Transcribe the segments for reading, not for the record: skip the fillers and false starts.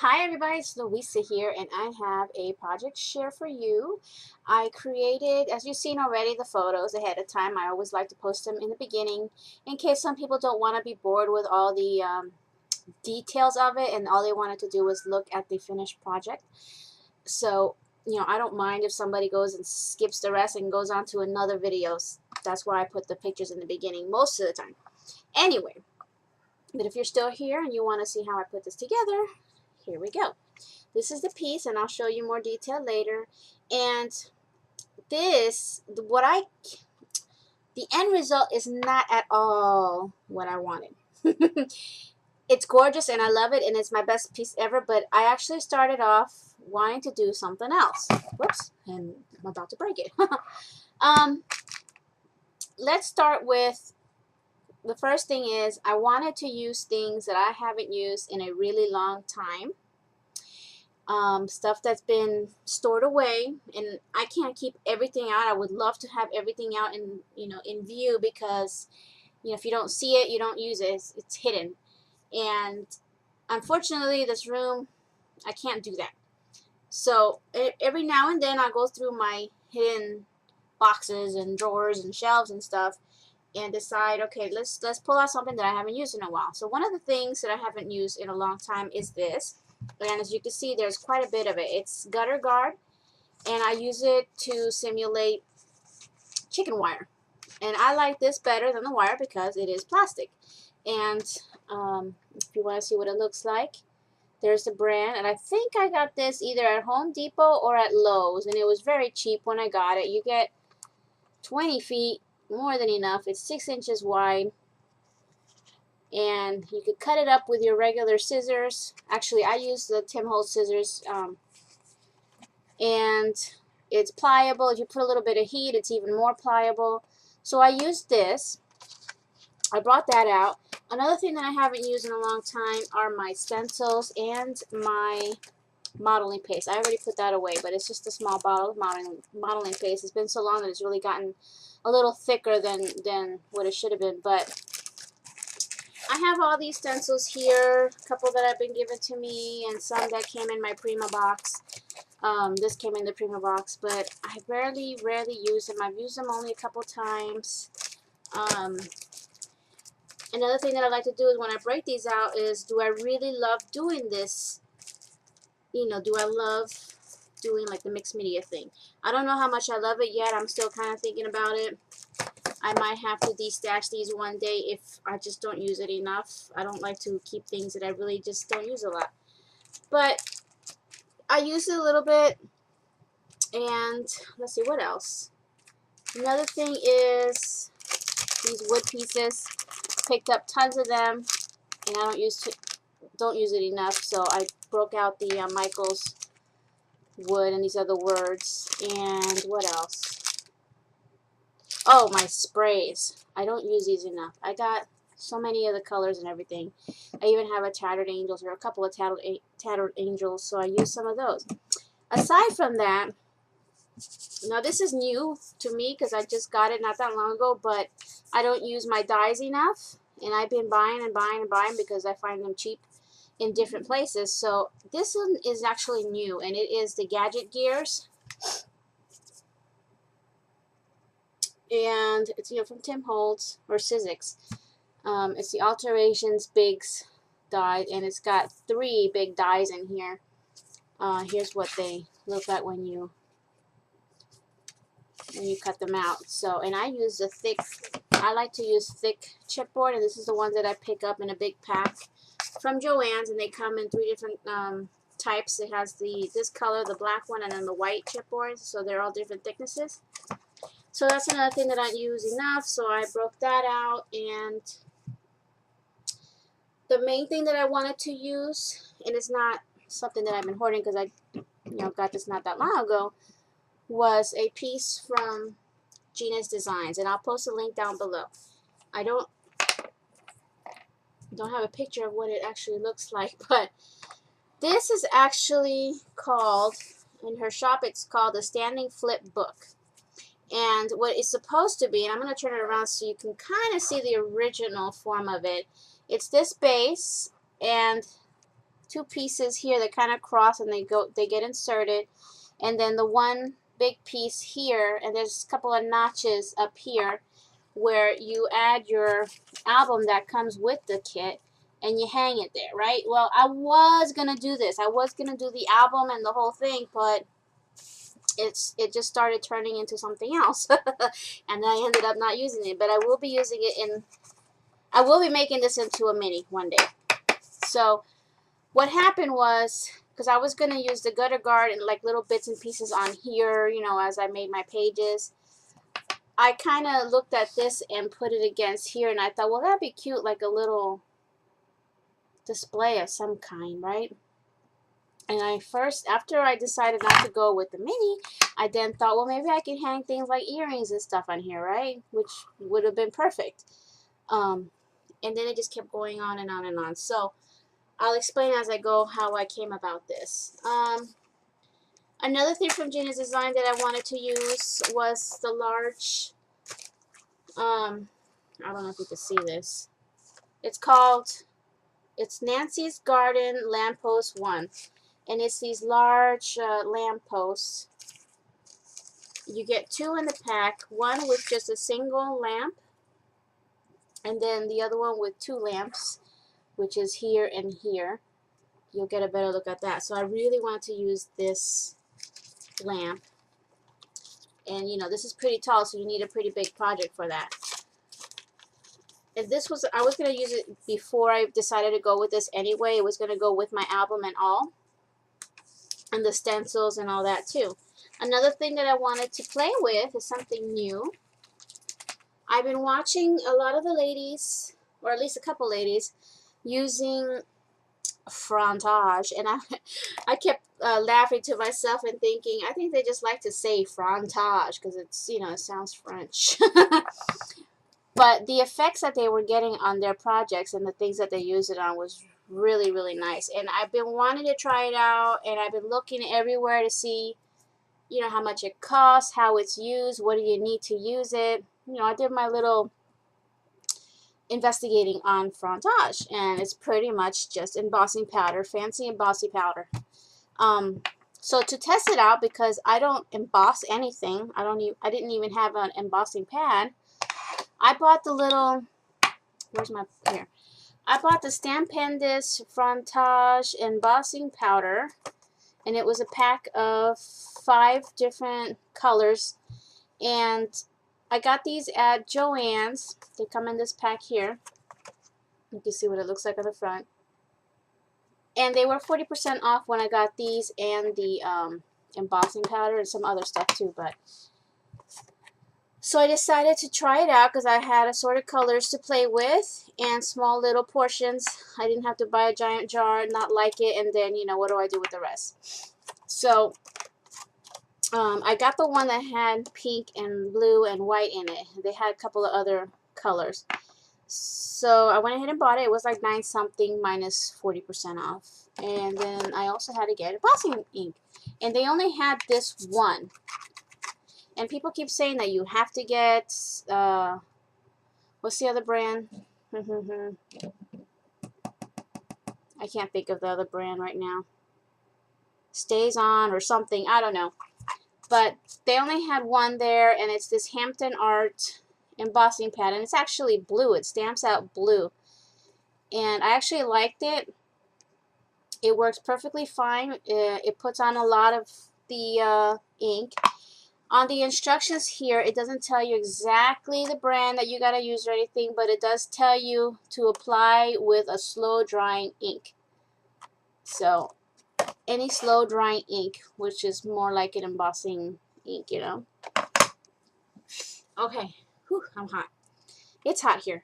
Hi everybody, it's Louisa here and I have a project share for you. I created, as you've seen already, the photos ahead of time. I always like to post them in the beginning in case some people don't want to be bored with all the details of it and all they wanted to do was look at the finished project. So, I don't mind if somebody goes and skips the rest and goes on to another video. That's why I put the pictures in the beginning most of the time. Anyway, but if you're still here and you want to see how I put this together, here we go. This is the piece, and I'll show you more detail later. And this, the end result is not at all what I wanted. It's gorgeous, and I love it, and it's my best piece ever, but I actually started off wanting to do something else. Whoops, and I'm about to break it. Let's start with the first thing is I wanted to use things that I haven't used in a really long time. Stuff that's been stored away, and I can't keep everything out. I would love to have everything out in view, because if you don't see it, you don't use it. It's hidden, and unfortunately this room, I can't do that. So every now and then I go through my hidden boxes and drawers and shelves and stuff and decide, okay, let's pull out something that I haven't used in a while. So one of the things that I haven't used in a long time is this, and as you can see, there's quite a bit of it. It's gutter guard, and I use it to simulate chicken wire, and I like this better than the wire because it is plastic. And if you want to see what it looks like, there's the brand, and I think I got this either at Home Depot or at Lowe's, and it was very cheap when I got it. You get 20 feet, more than enough. It's 6 inches wide, and you could cut it up with your regular scissors. Actually, I use the Tim Holtz scissors, and it's pliable. If you put a little bit of heat, it's even more pliable. So I used this. I brought that out. Another thing that I haven't used in a long time are my stencils and my modeling paste. I already put that away, but it's just a small bottle of modeling paste. It's been so long that it's really gotten a little thicker than what it should have been. But I have all these stencils here, a couple that have been given to me and some that came in my Prima box. This came in the Prima box, but I rarely use them. I've used them only a couple times. Another thing that I like to do is when I break these out is, do I really love doing this? Do I love doing like the mixed media thing? I don't know how much I love it yet. I'm still kind of thinking about it. I might have to destash these one day if I just don't use it enough. I don't like to keep things that I really just don't use a lot. But I use it a little bit. And let's see, what else? Another thing is these wood pieces. Picked up tons of them, and I don't use it enough, so I broke out the Michael's wood and these other words. And what else? Oh, my sprays. I don't use these enough. I got so many of the colors and everything. I even have a Tattered Angels, or a couple of Tattered Angels, so I use some of those. Aside from that, now this is new to me because I just got it not that long ago, but I don't use my dies enough, and I've been buying and buying and buying because I find them cheap in different places. So this one is actually new, and it is the Gadget Gears, and it's from Tim Holtz or Sizzix. It's the Alterations Bigs die, and it's got 3 big dies in here. Here's what they look like when you cut them out. So, and I use the thick, I like to use thick chipboard, and this is the ones that I pick up in a big pack from Joann's, and they come in 3 different types. It has this color, the black one, and then the white chipboards, so they're all different thicknesses. So that's another thing that I use enough, so I broke that out. And the main thing that I wanted to use, and it's not something that I've been hoarding because I got this not that long ago, was a piece from Gina's Designs, and I'll post a link down below. I don't have a picture of what it actually looks like, but this is actually called, in her shop, it's called the Standing Flip Book. And what it's supposed to be, and I'm going to turn it around so you can kind of see the original form of it. It's this base, and two pieces here that kind of cross and they get inserted, and then the one big piece here, and there's a couple of notches up here where you add your album that comes with the kit and you hang it there, right? Well, I was gonna do this. I was gonna do the album and the whole thing, but it just started turning into something else, and I ended up not using it. But I will be using it in. I will be making this into a mini one day. So what happened was, because I was gonna use the gutter guard and like little bits and pieces on here, you know, as I made my pages. I kind of looked at this and put it against here, and I thought, well, that'd be cute, like a little display of some kind, right? And after I decided not to go with the mini, I then thought, well, maybe I can hang things like earrings and stuff on here, right? Which would have been perfect. And then it just kept going on and on and on. So I'll explain as I go how I came about this. Another thing from Gina's design that I wanted to use was the large, I don't know if you can see this. It's Nancy's Garden Lamppost 1. And it's these large lampposts. You get two in the pack, one with just a single lamp, and then the other one with two lamps, which is here and here. You'll get a better look at that. So I really want to use this lamp, and you know, this is pretty tall, so you need a pretty big project for that. And this was, I was going to use it before I decided to go with this anyway. It was going to go with my album and all, and the stencils and all that too. Another thing that I wanted to play with is something new. I've been watching a lot of the ladies, or at least a couple ladies, using frontage, and I kept laughing to myself and thinking, I think they just like to say frontage because it's, you know, it sounds French. But the effects that they were getting on their projects and the things that they used it on was really, really nice. And I've been wanting to try it out, and I've been looking everywhere to see, you know, how much it costs, how it's used, what do you need to use it. You know, I did my little investigating on frontage, and it's pretty much just embossing powder, fancy embossing powder. So to test it out, because I don't emboss anything, I didn't even have an embossing pad. I bought the little, I bought the Steampunk frontage embossing powder, and it was a pack of 5 different colors, and I got these at Joann's. They come in this pack here. You can see what it looks like on the front. And they were 40% off when I got these and the embossing powder and some other stuff too. But so I decided to try it out because I had assorted colors to play with and small little portions. I didn't have to buy a giant jar, not like it, and then, you know, what do I do with the rest? So I got the one that had pink and blue and white in it. They had a couple of other colors. So I went ahead and bought it. It was like 9 something minus 40% off. And then I also had to get embossing ink. And they only had this one. And people keep saying that you have to get, what's the other brand? I can't think of the other brand right now. Stays On or something. I don't know. But they only had one there, and it's this Hampton Art embossing pad, and it's actually blue. It stamps out blue, and I actually liked it. It works perfectly fine. It puts on a lot of the ink. On the instructions here, it doesn't tell you exactly the brand that you gotta use or anything, but it does tell you to apply with a slow drying ink. So any slow drying ink, which is more like an embossing ink, you know. Okay. Whew, I'm hot. It's hot here.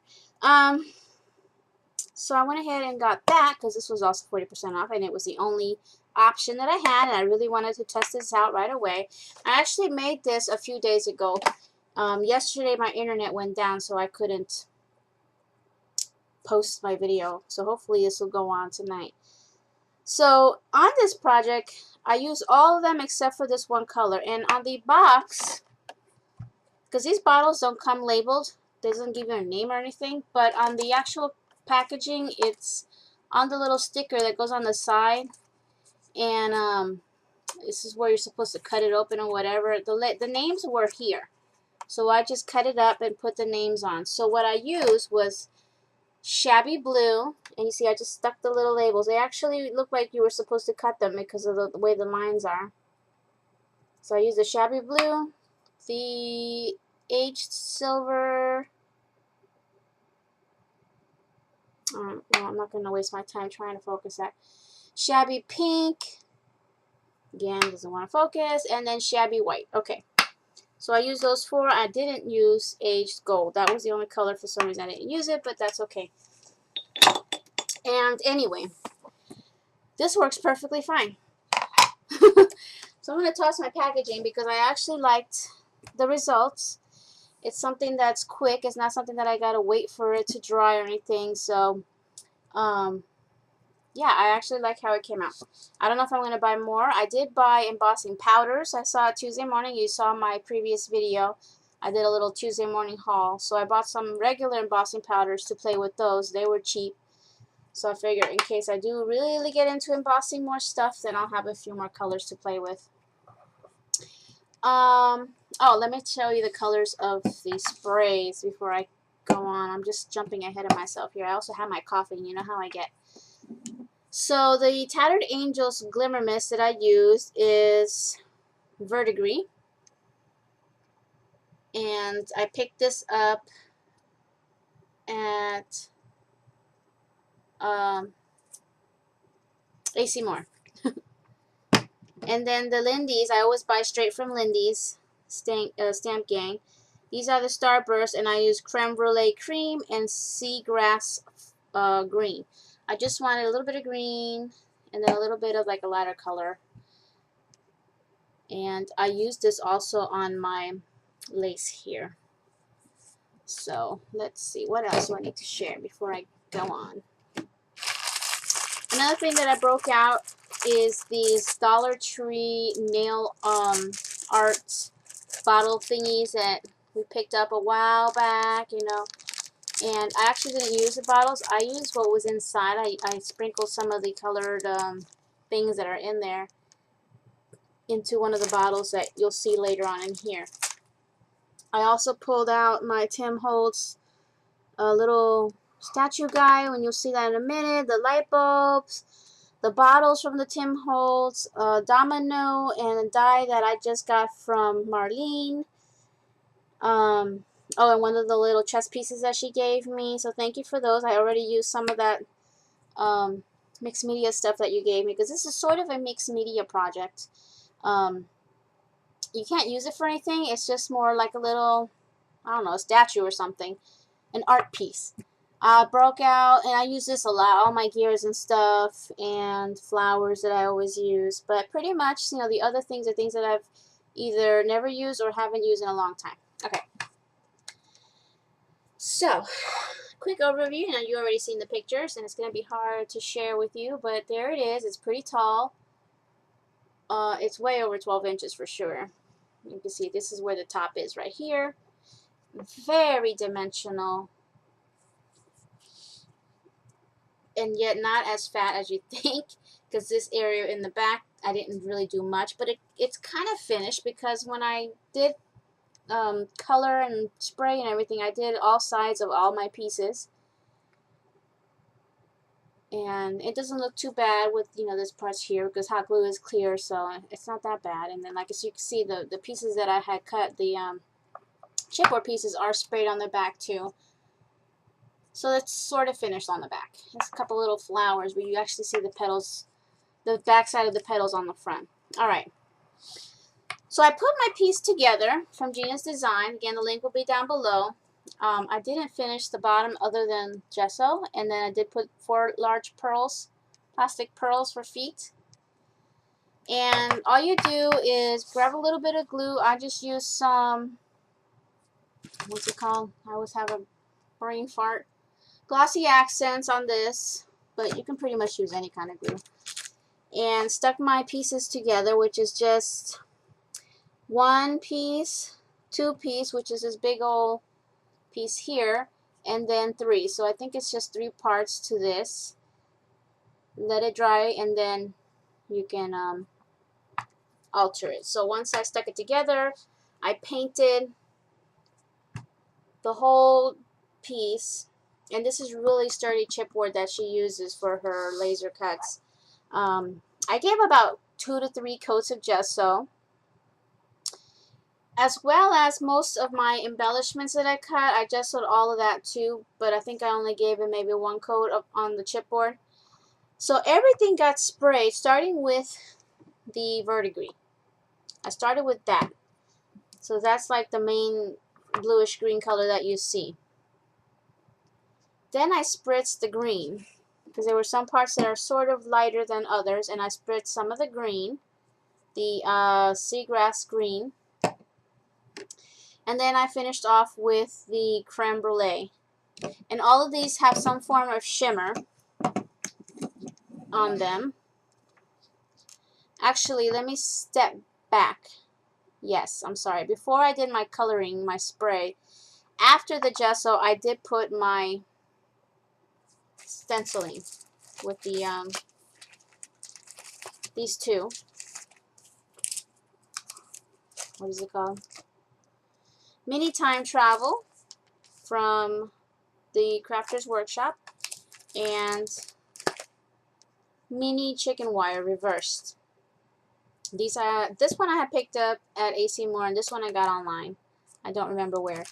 So I went ahead and got that because this was also 40% off, and it was the only option that I had, and I really wanted to test this out right away. I actually made this a few days ago. Yesterday my internet went down, so I couldn't post my video. So hopefully this will go on tonight. So on this project, I used all of them except for this one color. And on the box, because these bottles don't come labeled, it doesn't give you a name or anything, but on the actual packaging, it's on the little sticker that goes on the side, and this is where you're supposed to cut it open or whatever. The names were here, so I just cut it up and put the names on. So what I used was Shabby Blue, and you see I just stuck the little labels. They actually look like you were supposed to cut them because of the way the lines are. So I used the Shabby Blue, the Aged Silver. Well, I'm not going to waste my time trying to focus that. Shabby Pink. Again, doesn't want to focus. And then Shabby White. Okay. So I used those four. I didn't use Aged Gold. That was the only color. For some reason I didn't use it, but that's okay. And anyway, this works perfectly fine. So I'm going to toss my packaging because I actually liked the results. It's something that's quick. It's not something that I got to wait for it to dry or anything. So, yeah, I actually like how it came out. I don't know if I'm going to buy more. I did buy embossing powders. I saw it Tuesday morning. You saw my previous video. I did a little Tuesday morning haul. So I bought some regular embossing powders to play with those. They were cheap. So I figured in case I do really get into embossing more stuff, then I'll have a few more colors to play with. Oh, let me show you the colors of the sprays before I go on. I'm just jumping ahead of myself here. I also have my coffee, and you know how I get. So the Tattered Angels Glimmer Mist that I used is Verdigris. And I picked this up at AC Moore. And then the Lindy's, I always buy straight from Lindy's Stamp Gang. These are the Starburst, and I use Creme Brulee Cream and Seagrass Green. I just wanted a little bit of green and then a little bit of like a lighter color. And I used this also on my lace here. So let's see, what else do I need to share before I go on? Another thing that I broke out is these Dollar Tree nail art bottle thingies that we picked up a while back, you know. And I actually didn't use the bottles. I used what was inside. I sprinkled some of the colored things that are in there into one of the bottles that you'll see later on in here. I also pulled out my Tim Holtz little statue guy, and you'll see that in a minute. The light bulbs, the bottles from the Tim Holtz, domino, and a die that I just got from Marlene. Oh, and one of the little chess pieces that she gave me. So thank you for those. I already used some of that mixed media stuff that you gave me, because this is sort of a mixed media project. You can't use it for anything. It's just more like a little, I don't know, a statue or something. An art piece. I broke out, and I use this a lot, all my gears and stuff, and flowers that I always use. But pretty much, you know, the other things are things that I've either never used or haven't used in a long time. Okay. So, quick overview. You know, you already seen the pictures, and it's going to be hard to share with you, but there it is. It's pretty tall. It's way over 12 inches for sure. You can see this is where the top is right here. Very dimensional. And yet not as fat as you think, because this area in the back, I didn't really do much, but it's kind of finished, because when I did color and spray and everything, I did all sides of all my pieces, and it doesn't look too bad with, you know, this part here, because hot glue is clear, so it's not that bad. And then, like, as you can see, the pieces that I had cut, the chipboard pieces, are sprayed on the back too. So it's sort of finished on the back. There's a couple little flowers, but you actually see the petals, the back side of the petals on the front. Alright. So I put my piece together from Gina's Design. Again, the link will be down below. I didn't finish the bottom other than gesso, and then I did put 4 large pearls, plastic pearls for feet. And all you do is grab a little bit of glue. I just use some, what's it called? I always have a brain fart. Glossy accents on this, but you can pretty much use any kind of glue. And stuck my pieces together, which is just 1 piece, 2 piece, which is this big old piece here, and then 3. So I think it's just 3 parts to this. let it dry, and then you can alter it. So once I stuck it together, I painted the whole piece, and this is really sturdy chipboard that she uses for her laser cuts. I gave about 2 to 3 coats of gesso, as well as most of my embellishments that I cut. I gessoed all of that too, but I think I only gave it maybe 1 coat on the chipboard. So everything got sprayed, starting with the verdigris. I started with that. So that's like the main bluish green color that you see. Then I spritzed the green, because there were some parts that are sort of lighter than others, and I spritzed some of the green, the seagrass green. And then I finished off with the creme brulee. And all of these have some form of shimmer on them. Actually, let me step back. Yes, I'm sorry. Before I did my coloring, my spray, after the gesso, I did put my stenciling with the these two. What is it called? Mini Time Travel from the Crafter's Workshop, and Mini Chicken Wire Reversed. This one I had picked up at AC Moore, and this one I got online. I don't remember where.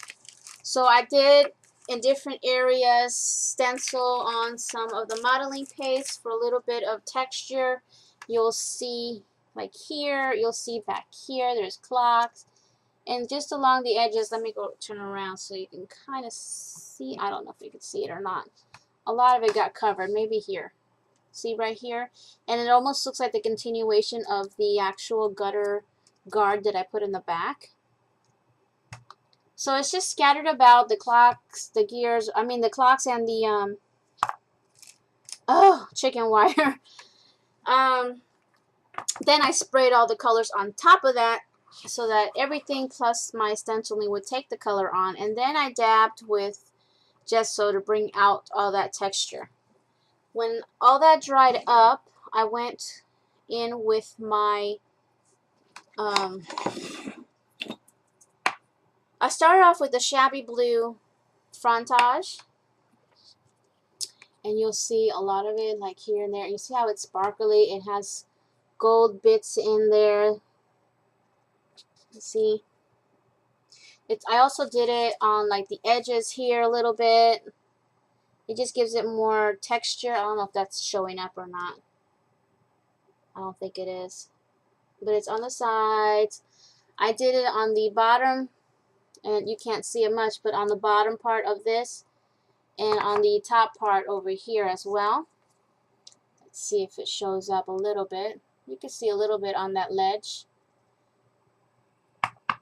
So I did, in different areas, stencil on some of the modeling paste for a little bit of texture. You'll see, like here, you'll see back here, there's clocks. And just along the edges, let me go turn around so you can kind of see. I don't know if you can see it or not. A lot of it got covered, maybe here. See right here? And it almost looks like the continuation of the actual gutter guard that I put in the back. So it's just scattered about, the clocks, the gears, I mean the clocks and the chicken wire. Then I sprayed all the colors on top of that, so that everything plus my stenciling would take the color on, and then I dabbed with gesso to bring out all that texture. When all that dried up, I went in with my I started off with the Shabby blue frontage, and you'll see a lot of it like here and there. You see how it's sparkly? It has gold bits in there. You see? I also did it on like the edges here a little bit. It just gives it more texture. I don't know if that's showing up or not. I don't think it is. But it's on the sides. I did it on the bottom, and you can't see it much, but on the bottom part of this, and on the top part over here as well. Let's see if it shows up a little bit. You can see a little bit on that ledge.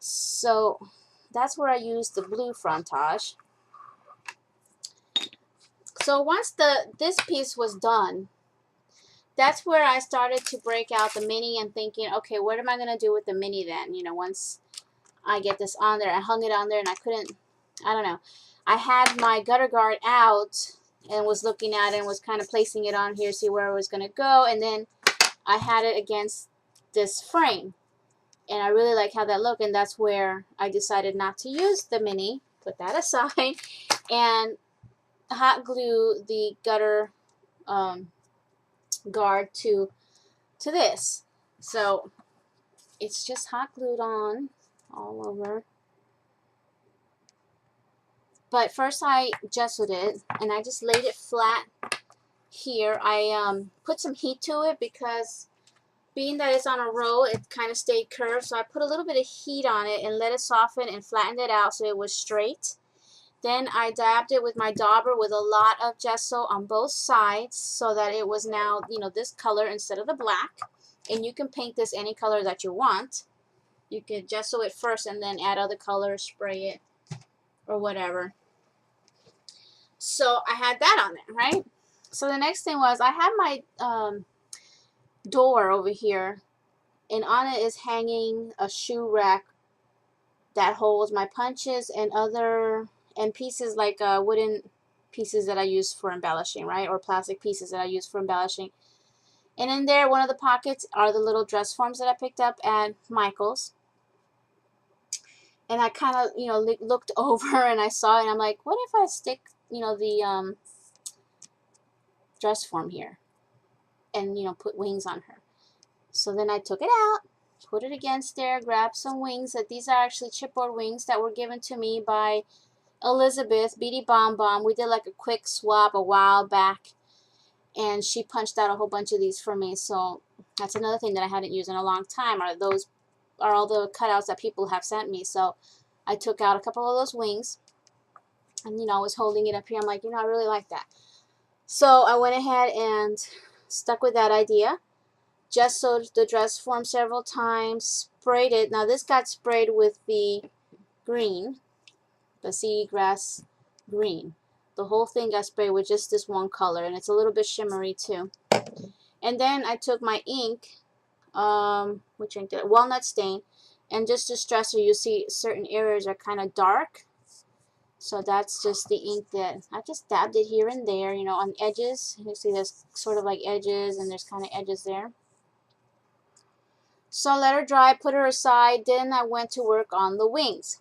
So that's where I used the blue frontage. So once this piece was done, that's where I started to break out the mini and thinking, okay, what am I going to do with the mini then? You know, once I get this on there, I hung it on there and I couldn't, I don't know. I had my gutter guard out and was looking at it and was kind of placing it on here, see where it was going to go, and then I had it against this frame. And I really like how that looked, and that's where I decided not to use the mini, put that aside, and hot glue the gutter guard to this. So it's just hot glued on all over. But first I gessoed it, and I just laid it flat here. I put some heat to it because being that it's on a roll, it kind of stayed curved. So I put a little bit of heat on it and let it soften and flattened it out so it was straight. Then I dabbed it with my dauber with a lot of gesso on both sides so that it was now, you know, this color instead of the black. And you can paint this any color that you want. You can gesso it first and then add other colors, spray it, or whatever. So I had that on there, right? So the next thing was I had my door over here, and on it is hanging a shoe rack that holds my punches and pieces like wooden pieces that I use for embellishing, right? Or plastic pieces that I use for embellishing. And in there, one of the pockets are the little dress forms that I picked up at Michael's. And I kind of, you know, looked over and I saw it and I'm like, what if I stick, you know, the dress form here and, you know, put wings on her. So then I took it out, put it against there, grabbed some wings. That these are actually chipboard wings that were given to me by Elizabeth, Beady Bomb Bomb. We did like a quick swap a while back, and she punched out a whole bunch of these for me. So that's another thing that I hadn't used in a long time. Are all the cutouts that people have sent me. So I took out a couple of those wings, and you know, I was holding it up here. I'm like, you know, I really like that. So I went ahead and stuck with that idea. Just sewed the dress form several times, sprayed it. Now this got sprayed with the green, the sea grass green. The whole thing got sprayed with just this one color, and it's a little bit shimmery too. And then I took my ink, which ink did it? Walnut stain, and just to stress you see certain areas are kind of dark. So that's just the ink that I just dabbed it here and there, you know, on edges. You see there's sort of like edges, and there's kind of edges there. So let her dry, put her aside. Then I went to work on the wings.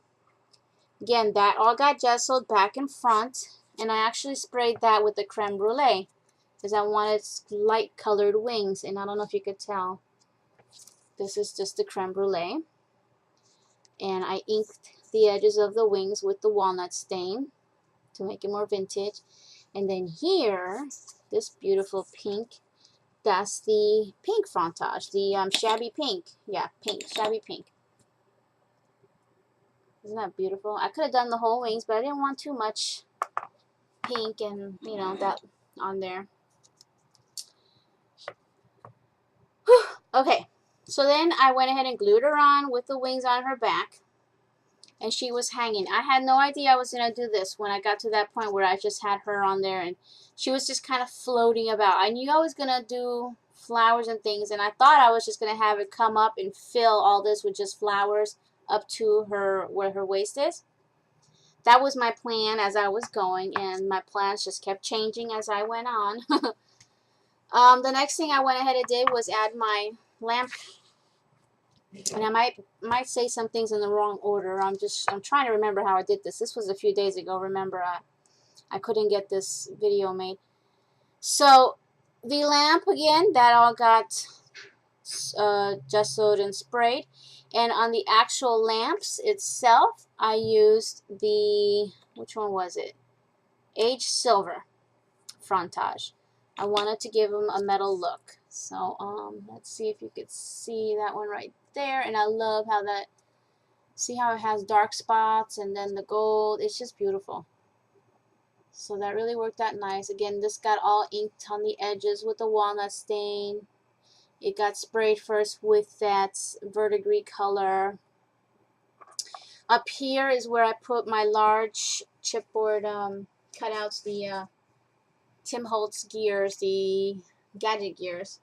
Again, that all got gessoed back and front, and I actually sprayed that with the creme brulee because I wanted light colored wings, and I don't know if you could tell. This is just the creme brulee, and I inked the edges of the wings with the walnut stain to make it more vintage. And then here, this beautiful pink, that's the pink frontage, the shabby pink. Yeah, pink, shabby pink. Isn't that beautiful? I could have done the whole wings, but I didn't want too much pink and, you know, that on there. Whew. Okay, so then I went ahead and glued her on with the wings on her back, and she was hanging. I had no idea I was going to do this when I got to that point where I just had her on there, and she was just kind of floating about. I knew I was going to do flowers and things, and I thought I was just going to have it come up and fill all this with just flowers up to her, where her waist is. That was my plan as I was going, and my plans just kept changing as I went on. The next thing I went ahead and did was add my lamp, and I might say some things in the wrong order. I'm trying to remember how I did this. This was a few days ago. Remember, I couldn't get this video made. So the lamp, again, that all got gessoed and sprayed. And on the actual lamps itself, I used the, which one was it? Aged Silver frontage. I wanted to give them a metal look. So let's see if you could see that one right there. And I love how that, see how it has dark spots and then the gold. It's just beautiful. So that really worked out nice. Again, this got all inked on the edges with the walnut stain. It got sprayed first with that verdigris color. Up here is where I put my large chipboard cutouts, the Tim Holtz gears, the gadget gears.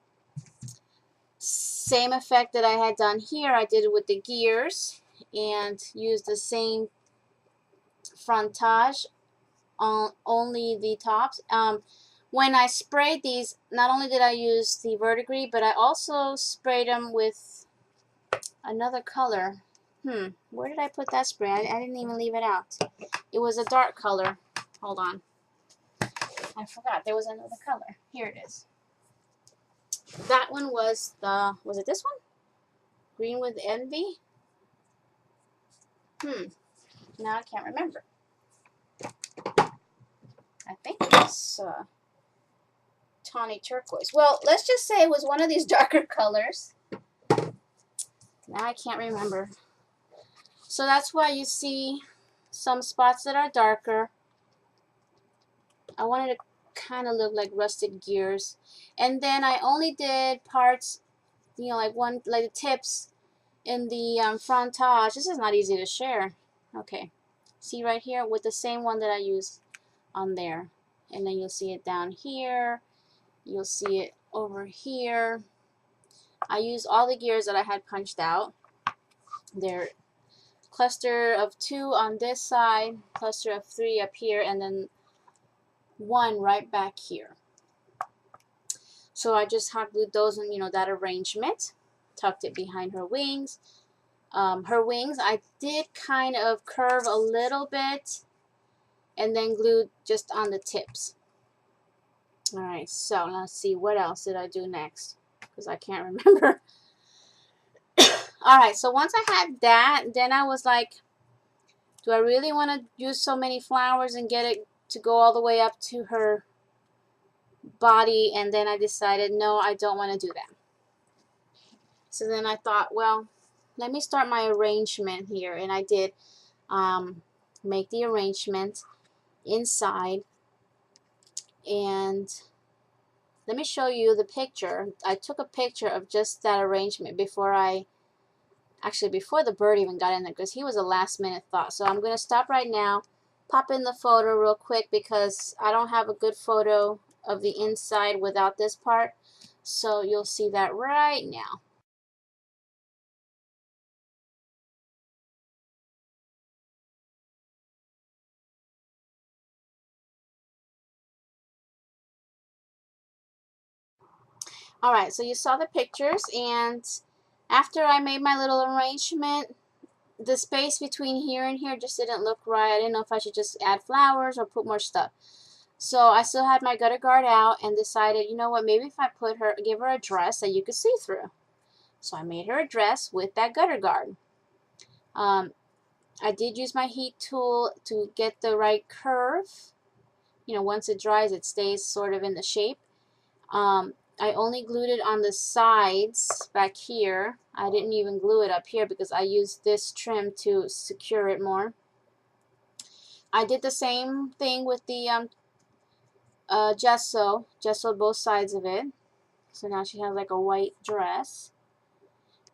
Same effect that I had done here, I did it with the gears and used the same frontage on only the tops. When I sprayed these, not only did I use the verdigris, but I also sprayed them with another color. Where did I put that spray? I didn't even leave it out. It was a dark color. Hold on. I forgot. There was another color. Here it is. That one was the, was it this one? Green with Envy? Now I can't remember. I think it's tawny turquoise. Well, let's just say it was one of these darker colors. Now I can't remember. So that's why you see some spots that are darker. I wanted to kind of look like rusted gears. And then I only did parts, you know, like the tips in the frontage. This is not easy to share. Okay. See right here with the same one that I used on there. And then you'll see it down here. You'll see it over here. I used all the gears that I had punched out. They're cluster of 2 on this side, cluster of 3 up here, and then one right back here. So I just hot glued those and, you know, that arrangement, tucked it behind her wings. Her wings I did kind of curve a little bit and then glued just on the tips. Alright, so let's see, what else did I do next? Because I can't remember. Alright, so once I had that, then I was like, do I really want to use so many flowers and get it to go all the way up to her body? And then I decided, no, I don't want to do that. So then I thought, well, let me start my arrangement here. And I did make the arrangement inside. And let me show you the picture. I took a picture of just that arrangement before the bird even got in there, because he was a last minute thought. So I'm going to stop right now, pop in the photo real quick, because I don't have a good photo of the inside without this part. So you'll see that right now. Alright, so you saw the pictures, and after I made my little arrangement, the space between here and here just didn't look right. I didn't know if I should just add flowers or put more stuff. So I still had my gutter guard out and decided, you know what, maybe if I give her a dress that you could see through. So I made her a dress with that gutter guard. I did use my heat tool to get the right curve. You know, once it dries, it stays sort of in the shape. I only glued it on the sides back here. I didn't even glue it up here because I used this trim to secure it more. I did the same thing with the gessoed both sides of it. So now she has like a white dress.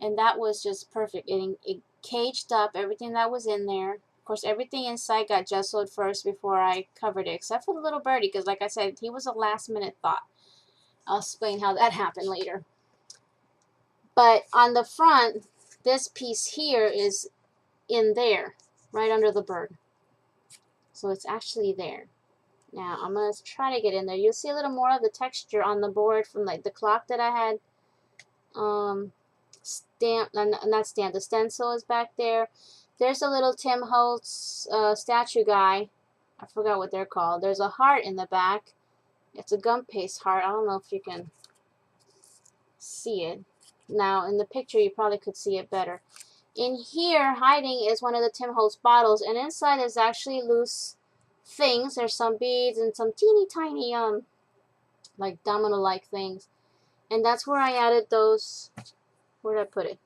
And that was just perfect. It caged up everything that was in there. Of course, everything inside got gessoed first before I covered it, except for the little birdie, because like I said, he was a last minute thought. I'll explain how that happened later. But on the front, this piece here is in there, right under the bird. So it's actually there. Now I'm going to try to get in there. You'll see a little more of the texture on the board from like the clock that I had the stencil is back there. There's a little Tim Holtz statue guy. I forgot what they're called. There's a heart in the back. It's a gum paste heart. I don't know if you can see it. Now in the picture you probably could see it better. In here hiding is one of the Tim Holtz bottles, and inside is actually loose things. There's some beads and some teeny tiny like domino like things. And that's where I added those. Where did I put it?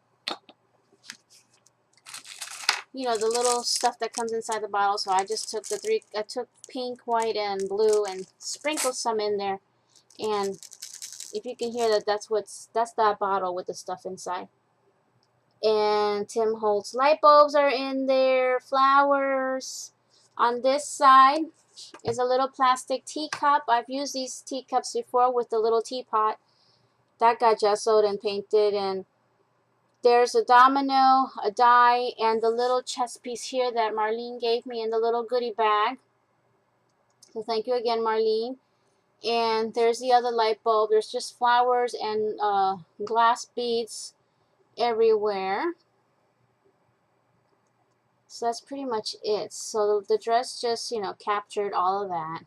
You know, the little stuff that comes inside the bottle. So I just took I took pink, white, and blue and sprinkled some in there. And if you can hear that, that's that bottle with the stuff inside. And Tim Holtz light bulbs are in there, flowers. On this side is a little plastic teacup. I've used these teacups before with the little teapot. That got gessoed and painted, and there's a domino, a die, and the little chess piece here that Marlene gave me in the little goodie bag. So thank you again, Marlene. And there's the other light bulb. There's just flowers and glass beads everywhere. So that's pretty much it. So the dress just, you know, captured all of that.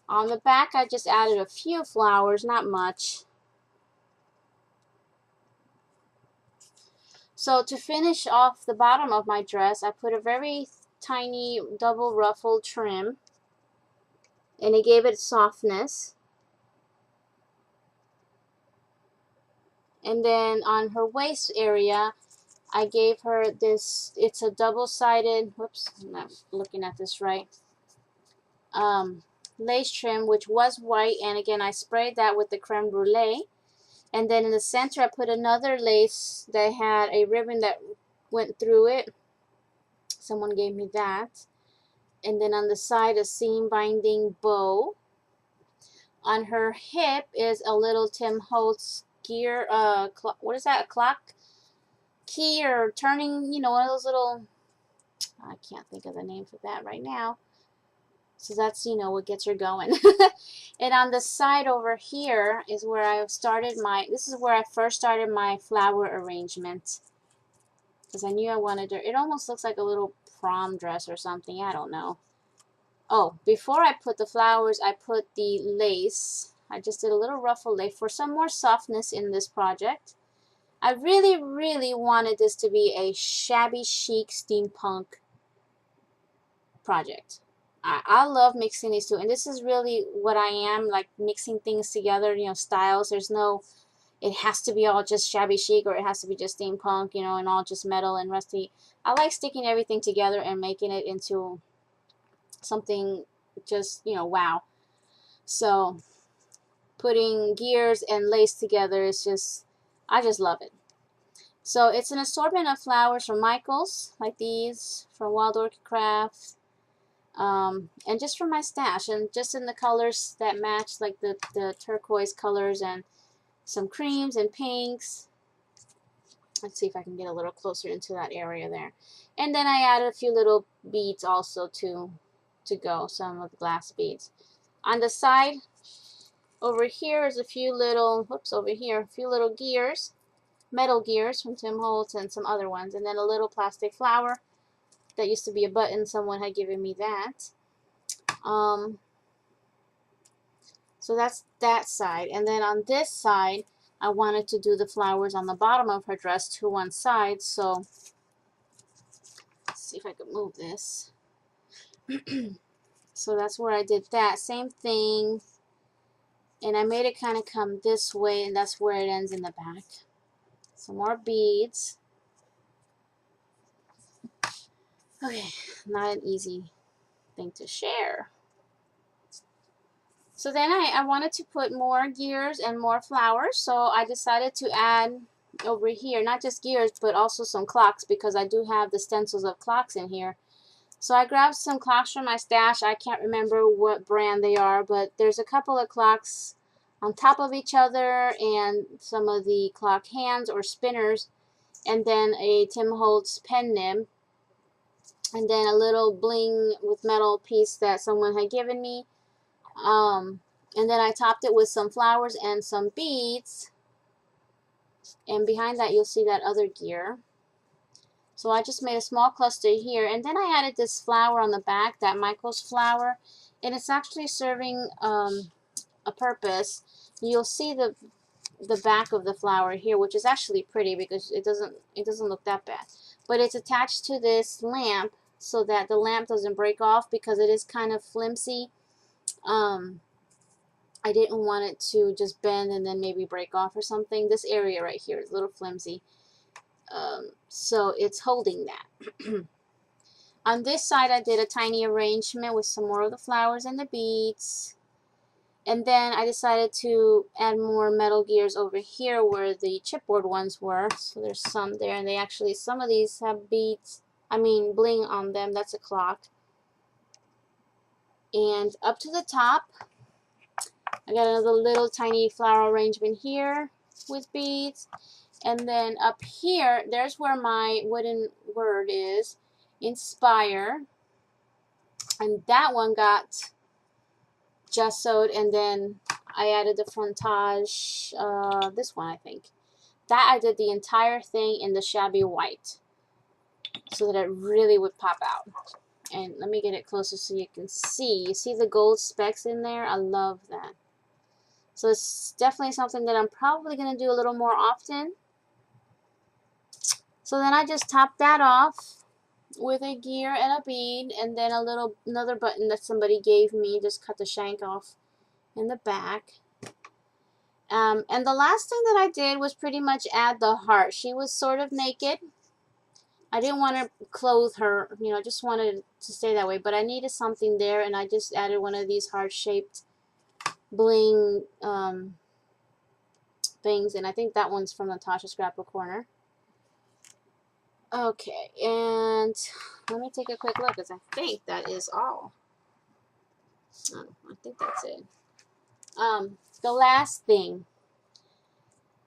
On the back, I just added a few flowers, not much. So to finish off the bottom of my dress, I put a very tiny double ruffle trim, and it gave it softness. And then on her waist area, I gave her this, it's a double-sided, whoops, I'm not looking at this right, lace trim, which was white, and again I sprayed that with the creme brulee. And then in the center I put another lace that had a ribbon that went through it. Someone gave me that. And then on the side a seam binding bow. On her hip is a little Tim Holtz gear, what is that, a clock key or turning, you know, one of those little, I can't think of the name for that right now. So that's, you know, what gets her going. And on the side over here is where I started my, this is where I first started my flower arrangement. Because I knew I wanted her, it almost looks like a little prom dress or something, I don't know. Oh, before I put the flowers, I put the lace. I just did a little ruffle lace for some more softness in this project. I really, really wanted this to be a shabby chic steampunk project. I love mixing these two, and this is really what I am, like mixing things together, you know, styles. There's no, it has to be all just shabby chic or it has to be just steampunk, you know, and all just metal and rusty. I like sticking everything together and making it into something just, you know, wow. So putting gears and lace together is just, I just love it. So it's an assortment of flowers from Michaels, like these, from Wild Orchid Crafts. And just from my stash, and just in the colors that match, like the turquoise colors, and some creams and pinks. Let's see if I can get a little closer into that area there. And then I added a few little beads also to go, some of the glass beads. On the side over here is a few little, whoops, over here, a few little gears, metal gears from Tim Holtz and some other ones, and then a little plastic flower. That used to be a button, someone had given me that. So that's that side. And then on this side, I wanted to do the flowers on the bottom of her dress to one side. So let's see if I could move this. So that's where I did that. Same thing. And I made it kind of come this way, and that's where it ends in the back. Some more beads. Okay, not an easy thing to share. So then I wanted to put more gears and more flowers, so I decided to add over here, not just gears, but also some clocks, because I do have the stencils of clocks in here. So I grabbed some clocks from my stash. I can't remember what brand they are, but there's a couple of clocks on top of each other, and some of the clock hands or spinners, and then a Tim Holtz pen nib, and then a little bling with metal piece that someone had given me. And then I topped it with some flowers and some beads, and behind that you'll see that other gear. So I just made a small cluster here, and then I added this flower on the back, that Michael's flower, and it's actually serving a purpose. You'll see the back of the flower here, which is actually pretty because it doesn't look that bad, but it's attached to this lamp so that the lamp doesn't break off, because it is kind of flimsy. I didn't want it to just bend and then maybe break off or something. This area right here is a little flimsy. So it's holding that. On this side I did a tiny arrangement with some more of the flowers and the beads. And then I decided to add more metal gears over here where the chipboard ones were. So there's some there, and they actually, some of these have beads, bling on them. That's a clock. And up to the top, I got another little tiny flower arrangement here with beads. And then up here, there's where my wooden word is, inspire. And that one got gessoed, and then I added the frontage, this one I think. That I did the entire thing in the shabby white, so that it really would pop out. And let me get it closer so you can see. You see the gold specks in there? I love that. So it's definitely something that I'm probably going to do a little more often. So then I just topped that off with a gear and a bead, and then another button that somebody gave me. Just cut the shank off in the back. And the last thing that I did was pretty much add the heart. She was sort of naked. I didn't want to clothe her, you know, just wanted to stay that way, but I needed something there, and I just added one of these heart-shaped bling things, and I think that one's from Natasha Scrapbook Corner. Okay, and let me take a quick look, because I think that is all. Oh, I think that's it. The last thing,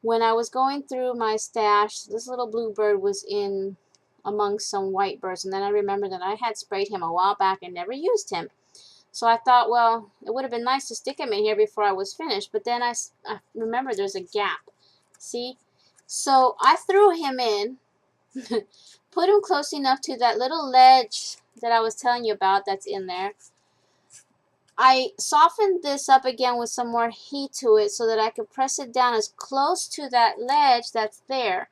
when I was going through my stash, this little blue bird was in amongst some white birds, and then I remembered that I had sprayed him a while back and never used him. So I thought, well, it would have been nice to stick him in here before I was finished. But then I remember there's a gap. See? So I threw him in, put him close enough to that little ledge that I was telling you about that's in there. I softened this up again with some more heat to it so that I could press it down as close to that ledge that's there.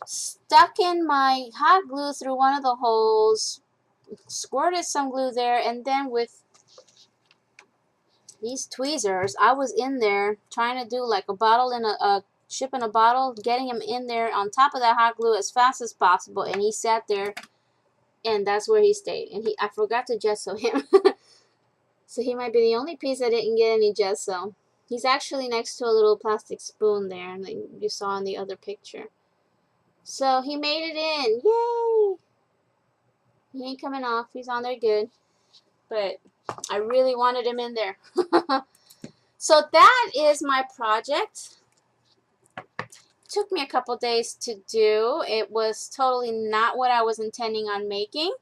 Stuck in my hot glue through one of the holes, squirted some glue there, and then with these tweezers, I was in there trying to do like a bottle in a ship in a bottle, getting him in there on top of that hot glue as fast as possible, and he sat there, and that's where he stayed. And I forgot to gesso him. So he might be the only piece I didn't get any gesso. He's actually next to a little plastic spoon there that you saw in the other picture. So he made it in. Yay! He ain't coming off. He's on there good. But I really wanted him in there. So that is my project. Took me a couple days to do. It was totally not what I was intending on making.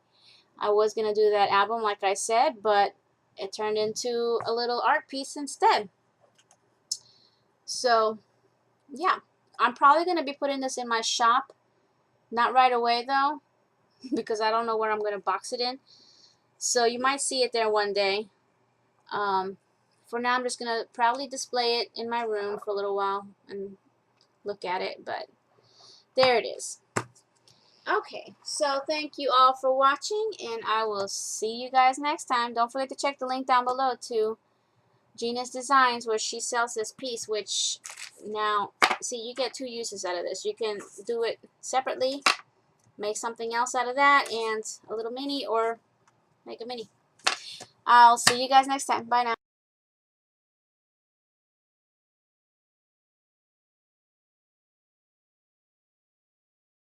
I was going to do that album like I said, but it turned into a little art piece instead. So, yeah. I'm probably going to be putting this in my shop. Not right away, though, because I don't know where I'm going to box it in. So, you might see it there one day. For now, I'm just going to probably display it in my room for a little while and look at it. But, there it is. Okay, so thank you all for watching, and I will see you guys next time. Don't forget to check the link down below to Gina's Designs, where she sells this piece, which now, see, you get two uses out of this. You can do it separately, make something else out of that, and a little mini, or make a mini. I'll see you guys next time. Bye now.